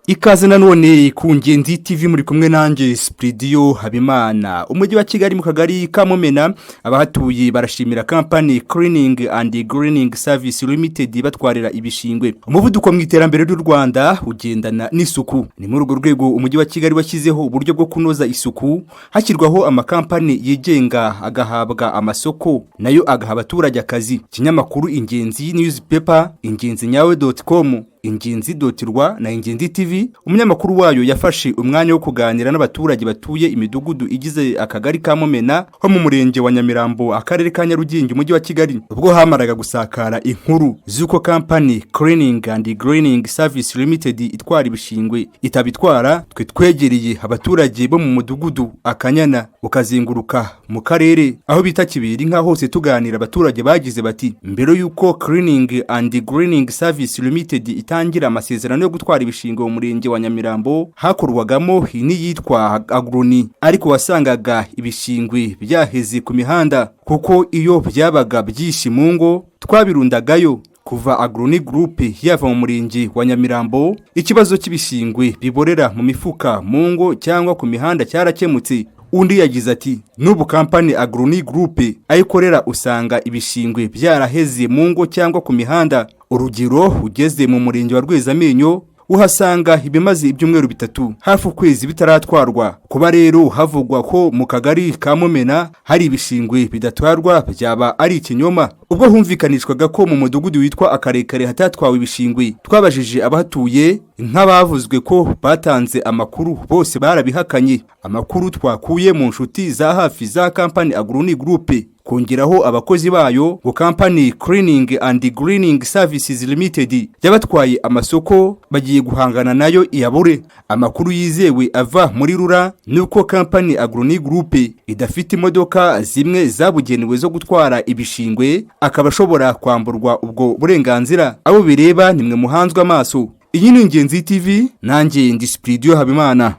Ikaze nanone ku Ngenzi TV muri kumwe nanjye Spridio Habimana. Umujyi wa Kigali mu kagari ka Mumena abahatuye barashimira company Cleaning and Greening Service Limited batwarira ibishingwe. Umuvuduko mu iterambere ry'u Rwanda ugendana n'isuku. Ni muri urwo rwego umujyi wa Kigali washyizeho uburyo bwo kunoza isuku hashyirwaho amakampani yigenga agahabwa amasoko nayo agaha abaturage akazi. Kinyamakuru Ingenzi newspaper ingenzinyawe.com Ingenzi.rwa na Ingenzi TV umunyamakuru wayo yafashe umwanya wo kuganira n'abaturage batuye imidugudu igize akagari ka Mumena ho mu murenge wa Nyamirambo akarere ka Nyarugenge umujyi wa Kigali ubwo hamaraga gusakara inkuru z'uko company Cleaning and Greening Service Limited itwara ibishingwe itabitwara twe twegereye abaturage bo mu mudugudu Akanyana ukazenguruka mu karere aho bita Kibiri nka hose tuganira abaturage bagize bati mbere yuko Cleaning and Greening Service Limited itangira amasezerano yo gutwara ibishingwe mu murenge wa Nyamirambo hakorwagamo n'iyitwa agroni ariko wasangaga ibishingwe byaheze ku mihanda kuko iyo byabaga byinshi mu ngo twabirundagayo kuva agroni group yava mu murenge wa Nyamirambo ikibazo cy'ibishingwe biborera mu mifuka mu ngo cyangwa ku mihanda cyarakemutse. Undi yagize ati nubu company agroni group ayikorera usanga ibishingwe byaraheze mu ngo cyangwa ku mihanda. Urugero ugeze mu murenge wa Rwezamenyo uhasanga ibimaze ibyumweru bitatu hafi ukwezi bitaratwarwa. Kuba rero havugwa ko mu kagari ka Mumena hari ibishingwe bidatwarwa byaba ari ikinyoma. Ubwo humvikanishwaga ko mu mudugudu witwa Akarekare hatatwawe ibishingwe twabajije abahatuye nk'abavuzwe ko batanze amakuru bose barabihakanye. Amakuru twakuye mu nshuti za hafi za company Agroni Group kongeraho abakozi bayo ngo company Cleaning and Greening Services Limited yabatwaye amasoko bagiye guhangana nayo iyabure. Amakuru yizewe ava muri rura nuko company Agroni Group idafite imodoka zimwe zabugenewe zo gutwara ibishingwe akaba ashobora kwamburwa ubwo burenganzira. Abo bireba nimwe muhanzwe amaso. Iyi ni Ingenzi TV nanjye ndi Spridio Habimana.